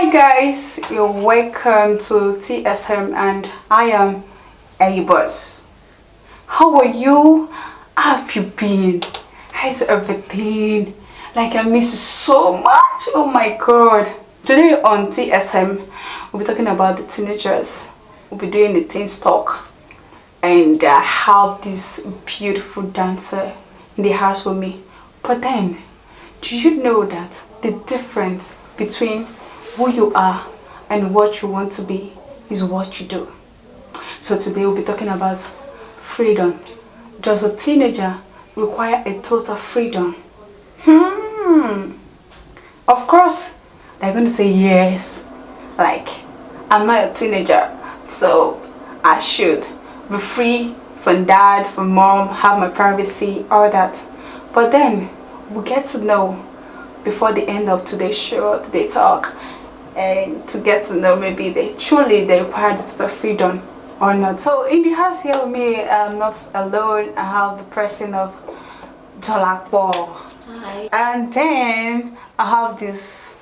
Hi guys, you're welcome to T.S.M and I am Abus. How are you? How have you been? How's everything? Like I miss you so much. Oh my god. Today on T.S.M we'll be talking about the teenagers. We'll be doing the T.S.M Talk. And I have this beautiful dancer in the house with me. But then, do you know that the difference between who you are and what you want to be is what you do? So today we'll be talking about freedom. Does a teenager require a total freedom? Of course, they're going to say yes. Like, I'm not a teenager, so I should be free from dad, from mom, have my privacy, all that. But then we get to know before the end of today's show, today's talk, and to get to know maybe they require the freedom or not. So in the house here with me, I'm not alone. I have the person of Jolakbo. Hi. And then I have this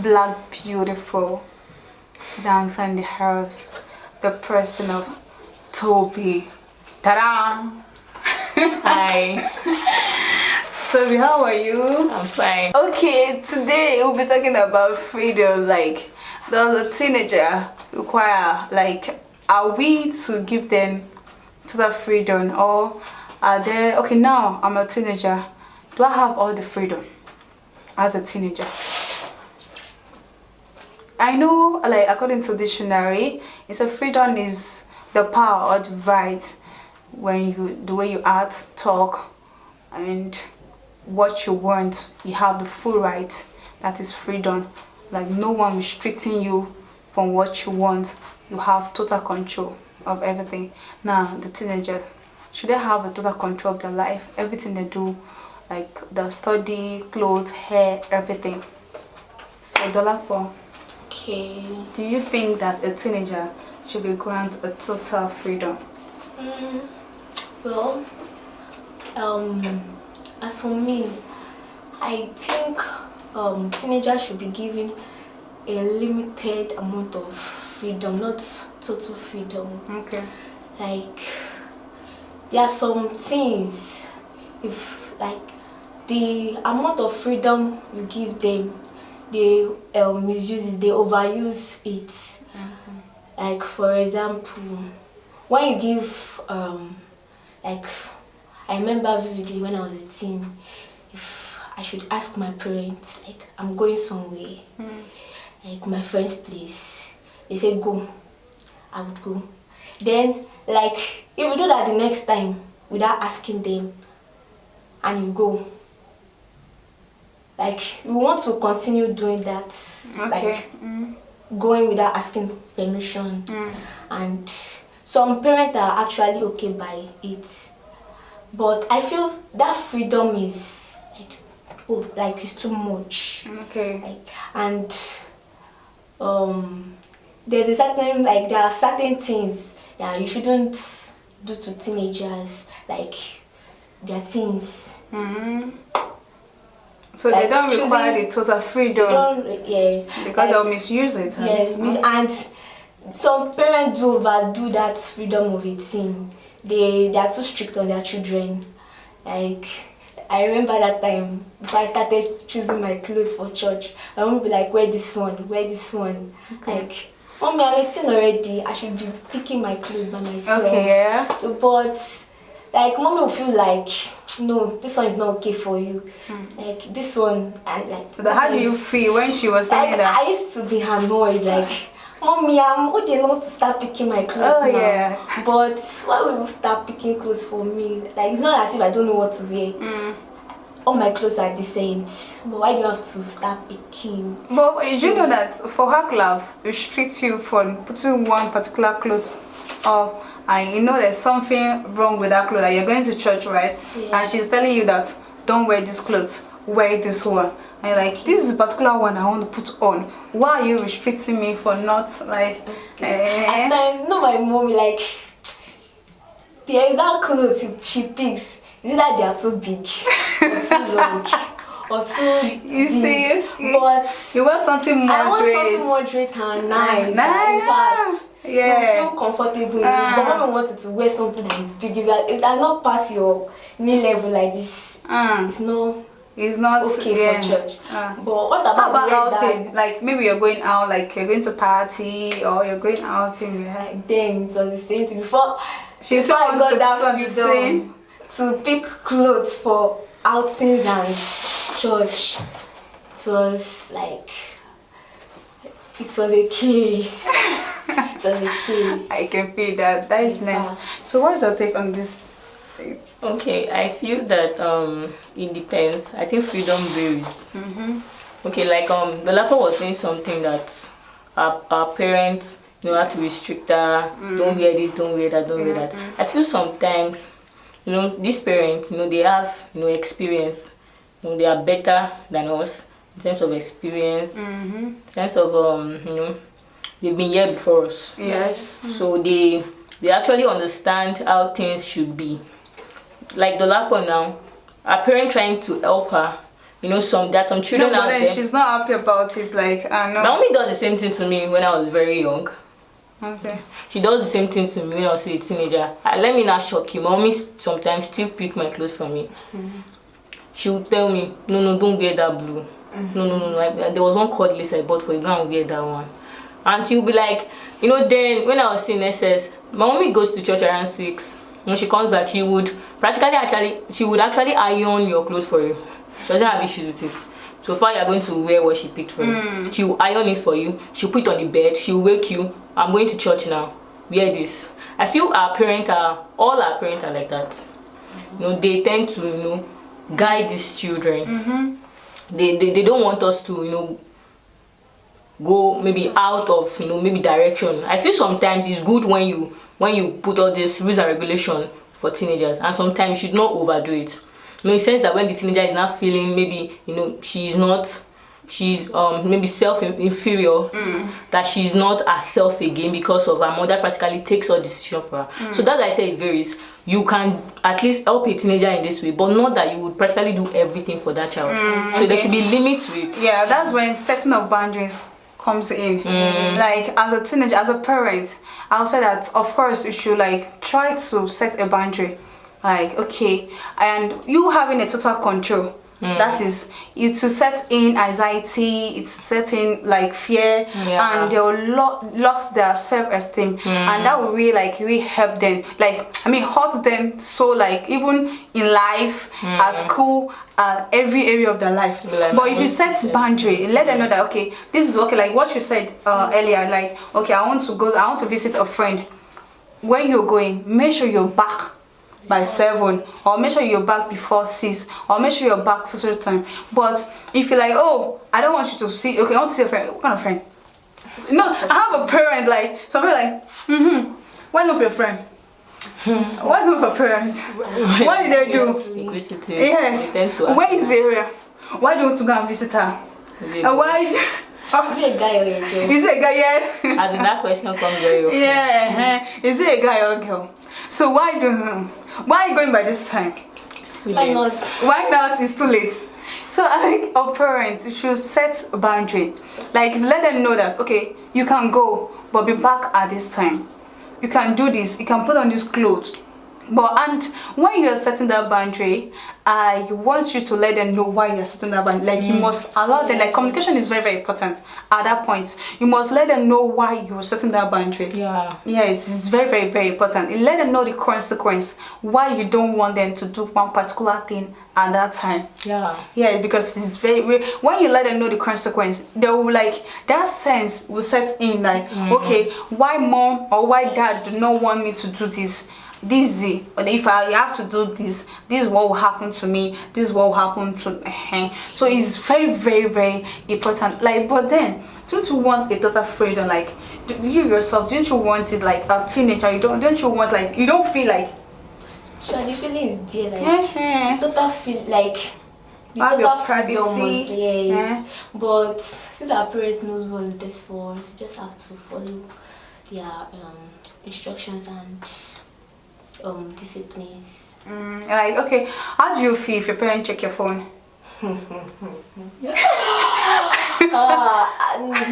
black beautiful dancer in the house, the person of Toby. Ta-da! Hi. Toby, how are you? I'm fine. Okay, today we'll be talking about freedom. Like, does a teenager require, like, are we to give them total freedom, or are they, okay, now I'm a teenager, do I have all the freedom as a teenager? I know, like, according to dictionary, it's a freedom is the power or the right when the way you act, talk, and what you want. You have the full right. That is freedom. Like, no one restricting you from what you want. You have total control of everything. Now the teenagers, should they have a total control of their life, everything they do, like the study, clothes, hair, everything? So Dolapo, Okay. do you think that a teenager should be granted a total freedom? Well, as for me, I think teenagers should be given a limited amount of freedom, not total freedom. Okay. Like, there are some things, if like the amount of freedom you give them, they misuse it, they overuse it. Like, for example, when you give like, I remember vividly when I was a teen, if I should ask my parents, like, I'm going somewhere, like my friend's place, they say go, I would go. Then, like, if you do that the next time without asking them and you go, like, you want to continue doing that. Okay. Like, going without asking permission. And some parents are actually okay by it, but I feel that freedom is like, oh, like, it's too much. Okay. Like, and there's a certain, like, there are certain things that you shouldn't do to teenagers, like their things. So Like, they don't require choosing- the total freedom Yes, because like, they'll misuse it. Huh? and some parents do overdo that freedom of a teen. They are too strict on their children. Like, I remember that time before I started choosing my clothes for church, my mom would be like, wear this one, wear this one. Okay. Like, mommy, I'm 18 already, I should be picking my clothes by myself. Okay, yeah. So, but like, mommy will feel like, no, this one is not okay for you. Like, this one, and like. So how do you feel when she was saying Like, that? I used to be annoyed, like, mommy, I'm old enough to start picking my clothes now. Yeah. But why will you start picking clothes for me? Like, it's not as if I don't know what to wear. All my clothes are decent, but why do you have to start picking? But you know that for her club restricts you from putting one particular clothes on, and you know there's something wrong with that clothes, that you're going to church, right? Yeah. And she's telling you that don't wear this clothes, wear this one. And you're like, this is a particular one I want to put on. Why are you restricting me for not, like, At times, no, my mommy, like, the exact clothes she picks, is that they are too big, or too long, or too You deep. see? But You want something moderate. I want something moderate and nice. Nice. In fact, Yeah. you feel comfortable in it. But when you want to wear something that is big, if that not pass your knee level like this, it's not okay for church. But what how about outing? Like maybe you're going out, like you're going to party or you're going outing. Like then it was the same thing before. She Before I got that the freedom to pick clothes for outings and church, it was like it was a case. It was a case. I can feel that. That is nice. So what's your take on this? Okay, I feel that it depends. I think freedom varies. Okay, like the Lapo was saying something that our parents have to restrict her. Don't wear this, don't wear that, don't wear that. I feel sometimes these parents they have experience. They are better than us in terms of experience, in terms of they've been here before us. Yes. So they actually understand how things should be. Like the Lapo now, our parent trying to help her. There's some children out there. She's not happy about it. Like I know. My mommy does the same thing to me when I was very young. Okay. She does the same thing to me when I was a teenager. Let me not shock you. My mommy sometimes still pick my clothes for me. She would tell me, no, don't wear that blue. No. Like, there was one cordless I bought for you. Go and wear that one. And she would be like, then when I was in SS, my mommy goes to church around 6. When she comes back, she would actually iron your clothes for you. She doesn't have issues with it. So far, you're going to wear what she picked for you. She will iron it for you. She'll put it on the bed. She'll wake you. I'm going to church now. Wear this. I feel all our parents are like that. They tend to guide these children. They don't want us to go maybe out of maybe direction. I feel sometimes it's good when you put all this rules and regulation for teenagers, and sometimes you should not overdo it. In the sense that when the teenager is not feeling maybe she's maybe self-inferior, that she's not herself again because of her mother practically takes all decision for her. So that I say it varies. You can at least help a teenager in this way, but not that you would practically do everything for that child. So there should be limits to it. Yeah, that's when setting of boundaries comes in. Like as a teenager, as a parent, I'll say that of course you should like try to set a boundary. Like okay, and you having a total control. That is it to set in anxiety, it's setting like fear, and they'll lost their self-esteem, and that will really help them, hurt them. So like even in life, at school, every area of their life. But if you set boundary, let them know that okay, this is okay. Like what you said earlier, like okay, I want to visit a friend. When you're going, make sure you're back by 7, or make sure you're back before 6, or make sure you're back social time. But if you're like, oh, I don't want you to see, okay, I want to see a friend. What kind of friend? No, I have a parent like somebody like, why not your friend? What's not for parents? What did they do? Yes. Where is the area? Why do you want to go and visit her? And why? Is it a guy or a girl? Is it a guy? Yeah. As in that question comes very often. Yeah. Is it a guy or a girl? So why are you going by this time? Why not? Why not? It's too late. So I think a parent should set a boundary. Like let them know that okay, you can go, but be back at this time. You can do this, you can put on these clothes. And when you're setting that boundary, I want you to let them know why you're setting that boundary. Like you must allow them, like communication is very, very important at that point. You must let them know why you're setting that boundary. Yes, it's very, very, very important. You let them know the consequence, why you don't want them to do one particular thing at that time. Yeah, because it's when you let them know the consequence, they will that sense will set in okay, why mom or why dad do not want me to do this? But if I have to do this is what will happen to me, this is what will happen to so it's very, very, very important. But then don't you want a total freedom? Like you yourself, don't you want it like a teenager? Don't you want you don't feel like sure the feeling is there total feel like the have total your freedom. privacy. Yes. But since our parents knows what's best for us, you just have to follow their instructions and disciplines. Okay, how do you feel if your parents check your phone?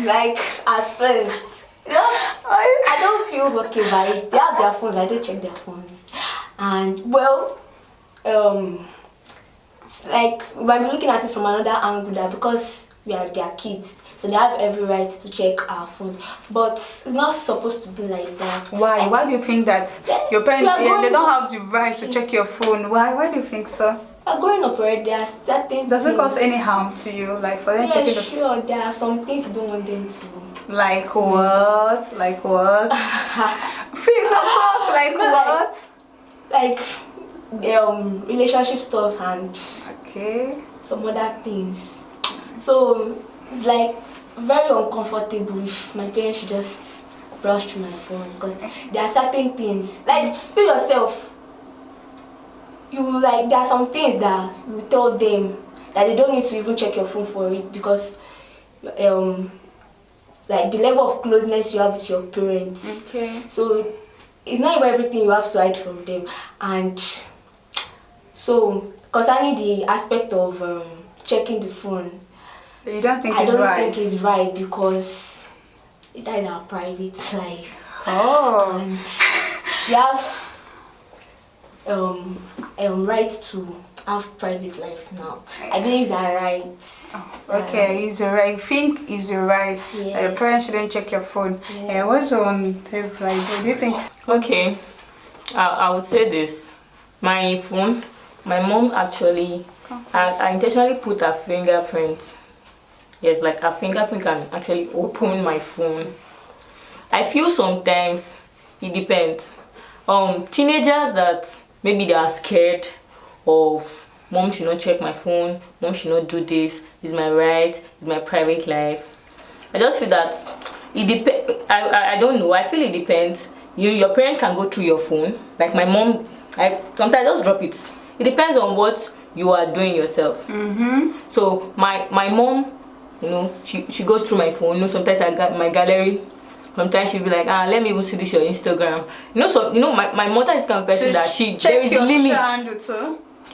Like at first, I don't feel okay by it. They have their phones. I don't check their phones, and well, it's like we might be looking at it from another angle that because we are their kids, so they have every right to check our phones. But it's not supposed to be like that. Why? Like, Why do you think that your parents they don't have the right to check your phone? Why? Why do you think so? growing up already, there are certain Does it things. cause any harm to you? Like for them Yeah, checking the sure. There are some things you don't want them to. like what? Like what? Feel not talk like what? Like relationship stuff and Okay. some other things. So it's like very uncomfortable if my parents should just brush through my phone because there are certain things like you yourself. You like there are some things that you tell them that they don't need to even check your phone for it because like the level of closeness you have with your parents. Okay. So it's not even everything you have to hide from them. And so concerning the aspect of checking the phone, You don't think I it's don't right? think it's right because it is our private life. Oh. And you have right to have private life now. I believe it's our right. Okay, is it right? You think is it right? Yes. Your parents shouldn't check your phone. Yes. What's on tape like? What do you think? Okay, I would say this. My phone, my mom actually, I intentionally put her fingerprint. Yes, like a fingerprint can actually open my phone. I feel sometimes it depends. Teenagers that maybe they are scared of mom should not check my phone, mom should not do this, it's my right, it's my private life. I just feel that it depends. I don't know. I feel it depends. Your parent can go through your phone. Like my mom, I sometimes just drop it. It depends on what you are doing yourself. So my mom, she goes through my phone. Sometimes I got my gallery. Sometimes she'll be like, let me even see this your Instagram. My mother is kind of person that there is limits.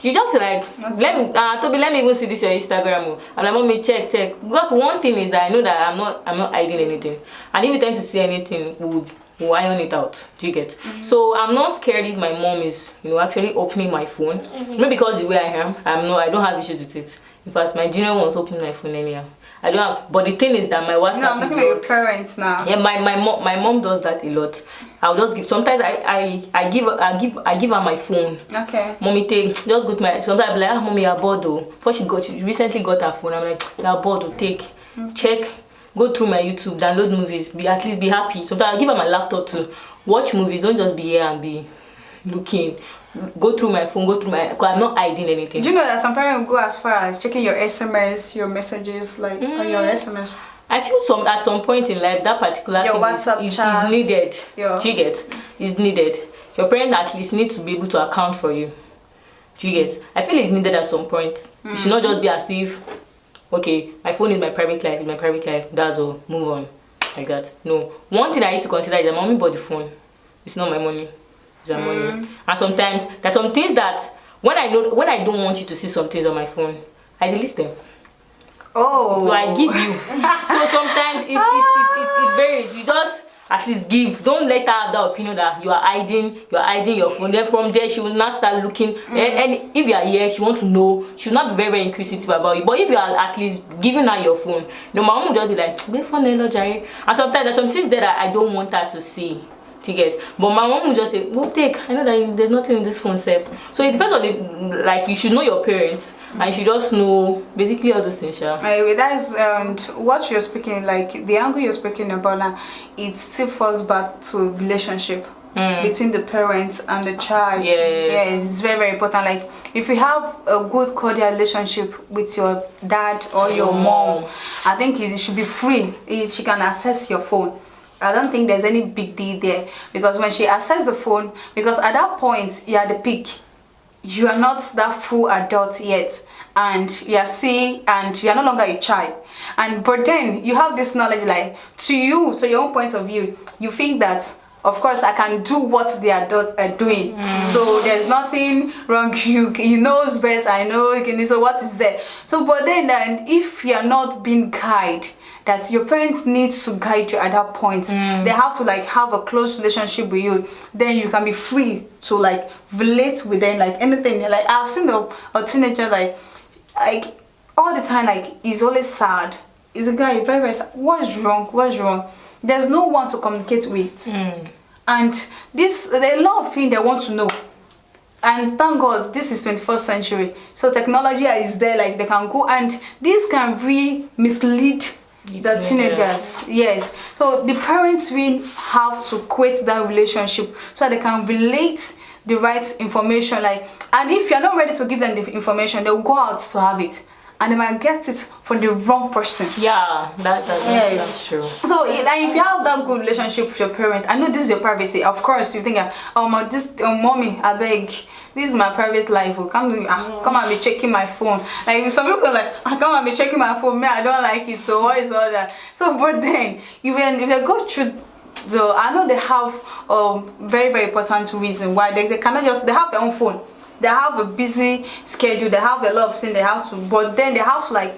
She just like let me Toby, let me even see this your Instagram. I'm like, mommy, check. Because one thing is that I know that I'm not hiding anything. And if you tend to see anything, we'll iron it out. Do you get? So I'm not scared if my mom is actually opening my phone. Maybe because the way I am, I don't have issues with it. In fact, my junior one's opening my phone anyhow. I don't have, but the thing is that my WhatsApp. No, I'm looking at your parents now. Yeah, my mom does that a lot. I'll just give. Sometimes I give her my phone. Okay. Mommy, just go to my. Sometimes I'll be like, mommy, you're bored though. Before she recently got her phone. I'm like, you're bored though. Take, check, go through my YouTube, download movies. At least be happy. Sometimes I'll give her my laptop to watch movies. Don't just be here and be looking. Go through my phone, because I'm not hiding anything. Do you know that some parents will go as far as checking your SMS, your messages, like on your SMS? I feel at some point in life that particular Your thing WhatsApp is needed. Yeah. Do you get? Is needed. Your parents at least need to be able to account for you. Do you get? I feel it's needed at some point. It should not just be as if, okay, my phone is my private life, that's all, move on. Like that. No. One thing I used to consider is that mommy bought the phone. It's not my money. It's her money. And sometimes there's some things that when I don't want you to see some things on my phone, I delete them. Oh. So I give you. So sometimes it varies. You just at least give. Don't let her have that opinion that you are hiding your phone. Then from there she will not start looking. And if you are here, she wants to know. She will not be very, very inquisitive about you. But if you are at least giving her your phone, my mom will just be like, "Wait phone, hello, Jerry." And sometimes there's some things that I don't want her to see. To get, but my mom will just say, "Go take. I know that there's nothing in this phone safe." So it depends on it. Like you should know your parents, and you should just know basically all those things. That's what you're speaking. Like the angle you're speaking about now, it still falls back to relationship between the parents and the child. Yes, it's very, very important. Like if you have a good cordial relationship with your dad or your mom, I think you should be free. She can access your phone. I don't think there's any big deal there, because when she accesses the phone, because at that point you are the peak, you are not that full adult yet, and you are seeing, and you are no longer a child, but then you have this knowledge, like to your own point of view, you think that of course I can do what they are doing. So there's nothing wrong. You knows better, I know. So what is there? So but then if you are not being guided, that your parents needs to guide you at that point. They have to like have a close relationship with you. Then you can be free to like relate with them, like anything. Like I've seen a teenager like all the time, like he's always sad. He's a guy very very sad. What's wrong? There's no one to communicate with. And there are a lot of things they want to know. And thank God this is 21st century, so technology is there, like they can go, and this can really mislead the teenagers. Yes, so the parents will have to create that relationship so they can relate the right information, like, and if you're not ready to give them the information, they'll go out to have it, and they might get it from the wrong person. Yeah, that's true. So and if you have that good relationship with your parent, I know this is your privacy. Of course, you think, mommy, I beg, this is my private life. Come and be checking my phone. Like some people are like, come and be checking my phone. Me, I don't like it. So what is all that? So but then even if they go through, so I know they have very very important reason why they cannot just, they have their own phone. They have a busy schedule. They have a lot of things they have to, but then they have to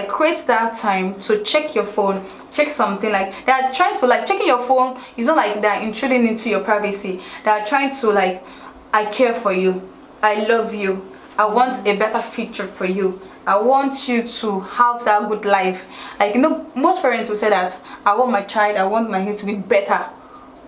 create that time to check your phone, check something. Like they are trying to, like, checking your phone is not like they're intruding into your privacy. They are trying to, like, I care for you, I love you, I want a better future for you, I want you to have that good life. Like, most parents will say that I want my child, I want my kid to be better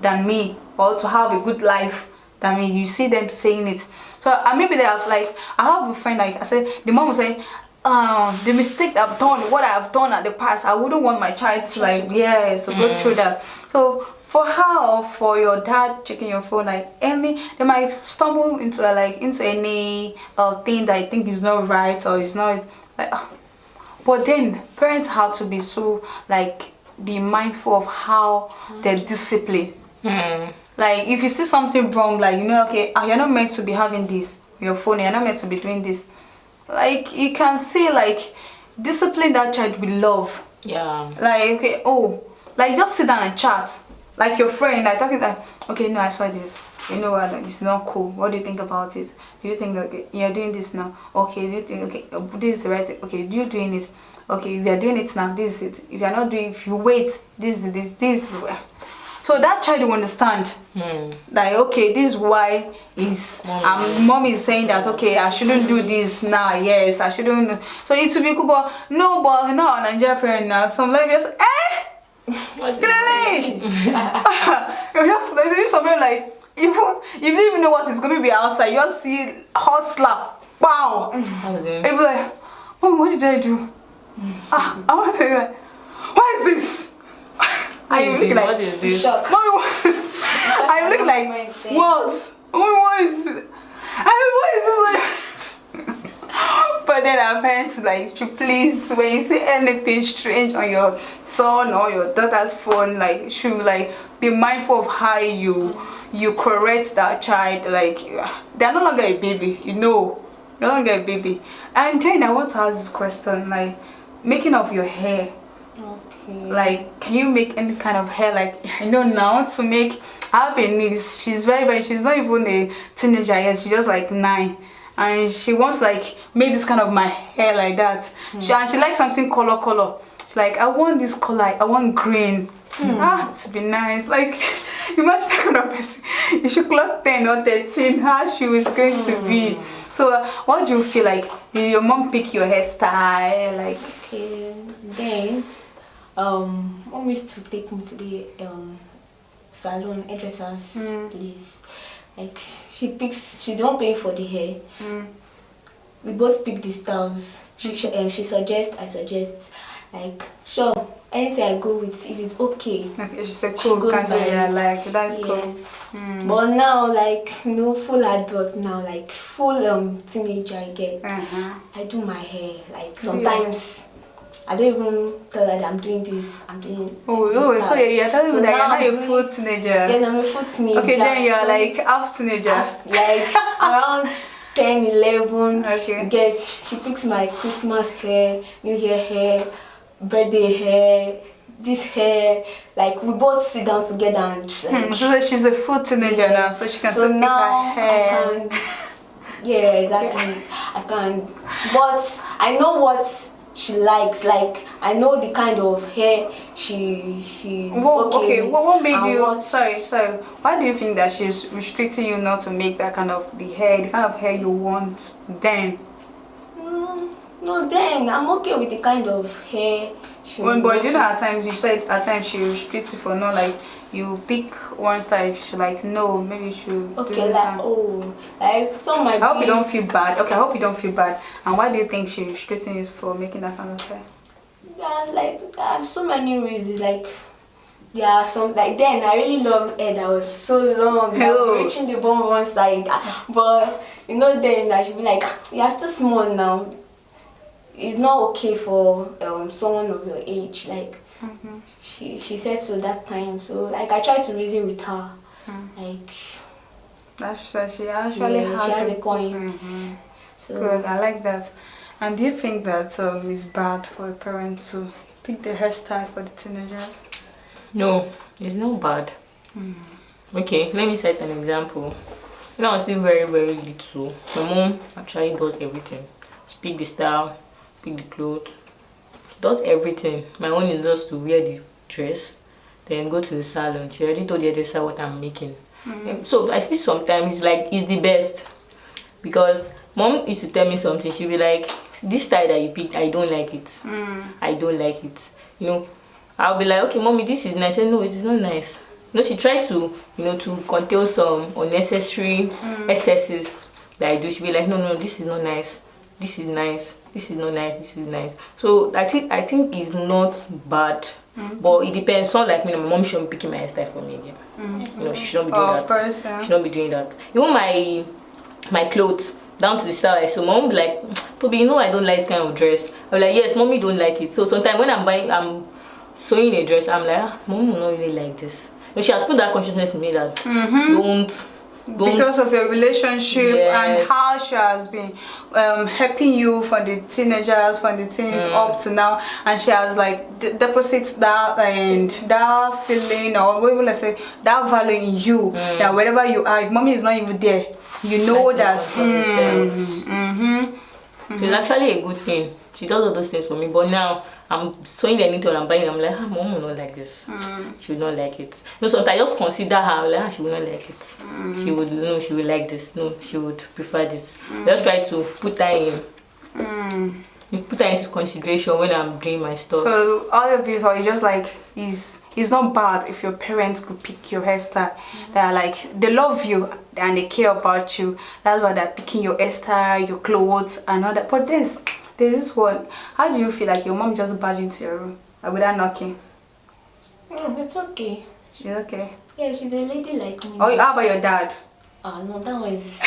than me, or to have a good life than me. You see them saying it. So maybe they have, like, I have a friend, like I said, the mom will say, the mistake I've done, what I've done at the past, I wouldn't want my child to, like, to go through that. So for her or for your dad checking your phone, like, they might stumble into any thing that I think is not right, or is not like, but then parents have to be so, like, be mindful of how they're disciplined. Like if you see something wrong, like, okay, you're not meant to be having this your phone, you're not meant to be doing this, like, you can see, like, discipline that child with love. Like, okay, like, just sit down and chat like your friend, like talking, like, okay, no, I saw this, you know what, it's not cool, what do you think about it? Do you think, okay, you're doing this now, okay, do you think, okay, this is the right thing, okay, do you doing this, okay, if you're doing it now, this is it, if you're not doing, if you wait, this. So that child will understand, like, okay, this is why mom is saying that, okay, I shouldn't do this now, yes, I shouldn't. So it will be cool, but no, Nigerian parent now, some like just, please. There's something like, if you don't even know what is going to be outside, you just see hustler, wow. It be like, Mom, what did I do? I want to say, like, what is this? I look like, what is this? I look like, what? What is this? What is this? But then our parents like, please, when you see anything strange on your son or your daughter's phone, like, should like be mindful of how you correct that child. Like, they're no longer a baby, no longer a baby. And then I want to ask this question, like, making of your hair. Okay. Like, can you make any kind of hair? Like, I know now to make. I have a niece. She's she's not even a teenager yet. She's just like 9. And she wants like make this kind of my hair like that. She likes something color. She's like, I want this color, I want green. To be nice. Like, imagine that kind of person. You should clock 10 or 13, how she was going to be. So what do you feel like? Did your mom pick your hairstyle? Like, okay, then mom used to take me to the salon, hairdresser's place. Like, she's the one paying for the hair. We both pick the styles. She suggests, I suggest. Like, sure, anything I go with, if it's okay. Okay, she said cool, like, that's cool. But now, like, full adult now, like, full teenager I get. I do my hair. Like, sometimes I don't even tell her that I'm doing this. I'm doing this. So you're telling me that you're not a full teenager. Yes, I'm a full teenager. Okay, then you're like half teenager. Like around 10, 11. Okay. Guess she picks my Christmas hair, New Year hair, birthday hair, this hair, like we both sit down together and like. So she's a full teenager now, so she can So still pick now her hair. I can. Yeah, exactly. I can, but I know what she likes. Like I know the kind of hair she's okay with. What made and you? what- Sorry. Why do you think that she's restricting you not to make that kind of the kind of hair you want? Then, No, then I'm okay with the kind of hair she but you know, wants. at times you said at times she restricts you for not like you pick one style. She's like, no, maybe you should do Okay, this like one. like some might I hope you be- don't feel bad. Okay, I hope you don't feel bad. And why do you think she's restricting you for making that kind of hair? Yeah, like there are so many reasons. Like there are some like then I really love hair that was so long, that Oh. was reaching the bone one side. But you know, then I should be like, you're still small now. It's not okay for someone of your age. Like she said so that time. So like I tried to reason with her. Like She actually yeah, has she has a a point. Mhm. So Good, I like that. And do you think that it's bad for a parent to pick the hairstyle for the teenagers? No, it's not bad. Okay, let me set an example. When I was still very, very little, my mom actually does everything. She pick the style, pick the clothes, does everything. My own is just to wear the dress, then go to the salon. She already told the hairdresser what I'm making. And so I feel sometimes it's the best, because mom used to tell me something. She'll be like, this style that you picked, I don't like it. I don't like it. You know, I'll be like, okay, mommy, this is nice. I say, no, it is not nice. You know, she tried to, to curtail some unnecessary excesses that I do. She'll be like, no, this is not nice. This is nice. This is not nice. This is nice. So I think it's not bad, but it depends. It's not like me. My mom shouldn't be picking my hairstyle for me again. You know, she shouldn't be doing that. Of course, yeah. She shouldn't be doing that. Even my clothes down to the style. So mom be like, Toby, you know I don't like this kind of dress. I'm like, yes, mommy don't like it. So sometimes when I'm sewing a dress, I'm like, mom will not really like this. But she has put that consciousness in me that don't Because of your relationship and Yes. how she has been helping you from the teenagers, from the teens up to now, and she has like deposits that and that feeling, or what will I say, that value in you, that wherever you are, if mommy is not even there, you know that. So it's actually a good thing. She does all those things for me, but now I'm sewing anything I'm buying. I'm like, mom will not like this. She will not like it. No, sometimes I just consider her. I'm like, she will not like it. She would she will like this. No, she would prefer this. Just try to put her in. Put her into consideration when I'm doing my stuff. So all of this, or you just like, it's not bad if your parents could pick your hairstyle. They're like, they love you and they care about you. That's why they're picking your hairstyle, your clothes, and all that. But there's this one. How do you feel like your mom just barged into your room without knocking? it's okay. She's okay. Yeah, she's a lady like me. Oh, how about your dad? Oh no, that one is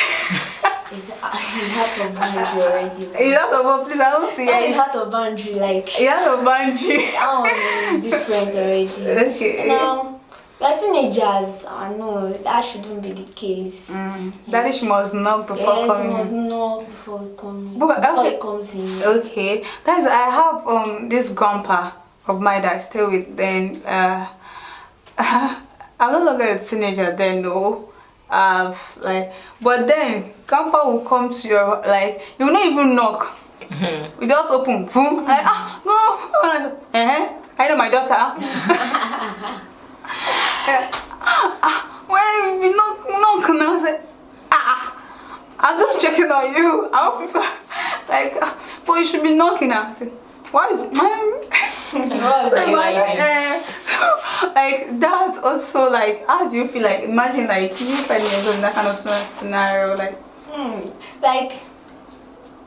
is out of boundary already. Is that the please? I don't see That is it. out of boundary. Like Is that the boundary? that one is different already. Okay. Now, like teenagers, I know that shouldn't be the case. Daddy must knock before Yes, coming. must know before coming. But, Before okay. it comes in. Okay, that's I have this grandpa of mine that I stay with. Then I'm no longer a teenager. Then no, but then grandpa will come to your like you will not even knock. We just open, boom. Like no, I know my daughter. When we knock now, I say I'm just checking on you. I hope people like, but you should be knocking now. I say, why is like that also like how do you feel like imagine like you find yourself in that kind of scenario like Like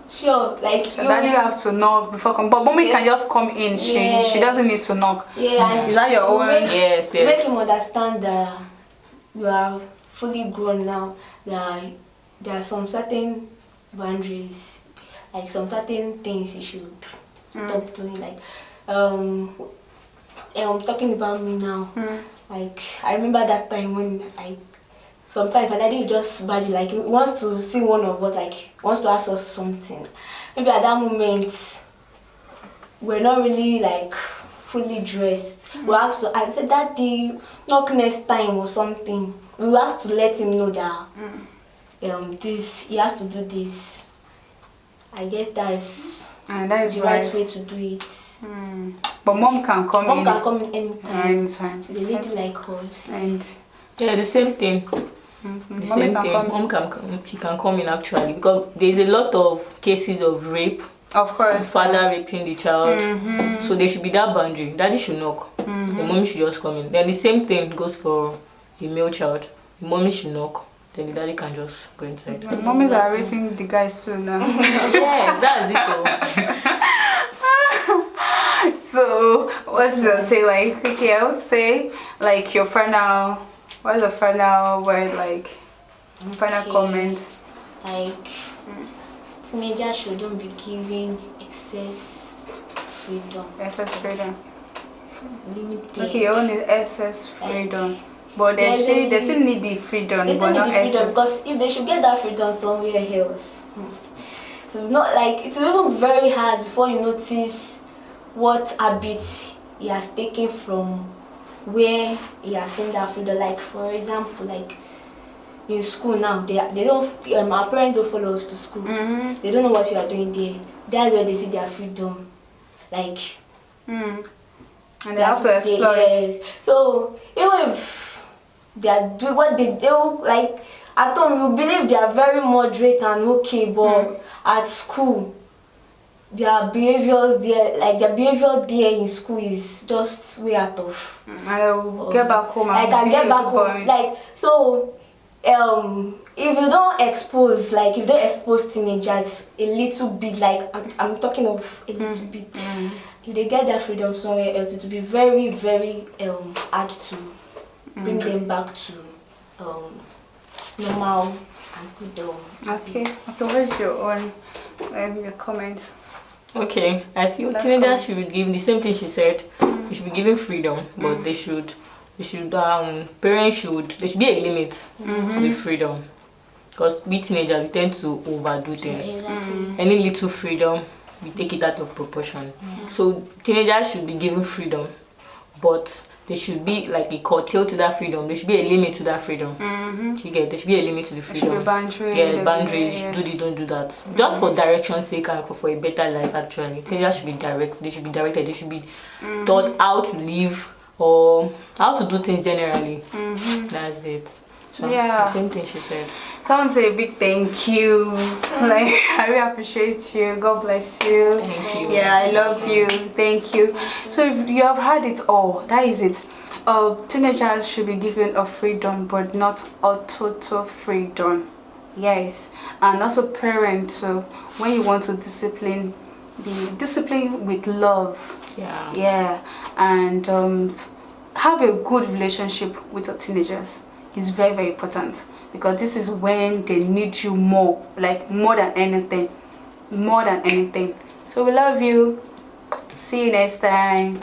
sure, like you daddy have to knock before come but mommy can just come in she doesn't need to knock. and Is that your own? Yes. Make him understand that you are fully grown now. There are some certain boundaries, like some certain things you should stop doing. Like talking about me now. Like I remember that time when sometimes my daddy would just badge like he wants to see one of us, like wants to ask us something. Maybe at that moment we're not really like fully dressed. We have to, I said, Daddy, knock next time or something. We have to let him know that this, he has to do this. I guess that is the right way to do it. But mom can come in. Mom can come in anytime. Anytime. She's a lady like us. And Yeah, the same thing. The same thing. Mom she can come in actually, because there's a lot of cases of rape. of course. Father raping the child. So there should be that boundary. Daddy should knock. The mommy should just come in. Then the same thing goes for the male child. The mommy should knock. Then the daddy can just go inside. Mommies are raping the guys too now. Yeah, that's it though. So what's your take? Like, okay, I would say like your final, what's the final word, like final comment? Like teenagers shouldn't be given excess freedom. Excess freedom. Limited. Okay, your own is excess freedom. But they still need the freedom, They still but need not the freedom, excess. because if they should get that freedom somewhere else, it will not, like, it will even be very hard before you notice what habits he has taken from where he has seen that freedom. Like, for example, like in school now, they don't, our parents don't follow us to school. They don't know what you are doing there. That's where they see their freedom. Like, And they have to explore. yes. So even if they are doing what they do, like at home you believe they are very moderate and okay, but at school their behaviors there, like their behavior there in school is just way out of. And I will get back home. Like I get back home, like so. If you don't expose, like if you don't expose teenagers a little bit, like I'm talking of a little bit, if they get that freedom somewhere else, it will be very, very hard to bring them back to normal and good. Okay. So what's your own your comments? Okay, I feel teenagers should be given the same thing she said. They should be given freedom, but they should parents should, there should be a limit to the freedom, because we teenagers we tend to overdo things. Any little freedom we take it out of proportion. So teenagers should be given freedom, but there should be like a curtail to that freedom. There should be a limit to that freedom. You get, there should be a limit to the freedom. There should be boundary. Yeah, boundary. You should do this, don't do that. Just for direction's sake and for a better life. Actually, teenagers should be direct. They should be directed. They should be taught how to live or how to do things generally. That's it. So, Yeah. the same thing she said. So I want to say a big thank you. Like, I really appreciate you. God bless you. Thank you. Yeah, I love you. Thank you. So if you have heard it all, that is it. Teenagers should be given a freedom, but not a total freedom. Yes. And also parents, when you want to discipline, be disciplined with love. Yeah. Yeah. And have a good relationship with your teenagers. Is very, very important, because this is when they need you more, like more than anything. So we love you. See you next time.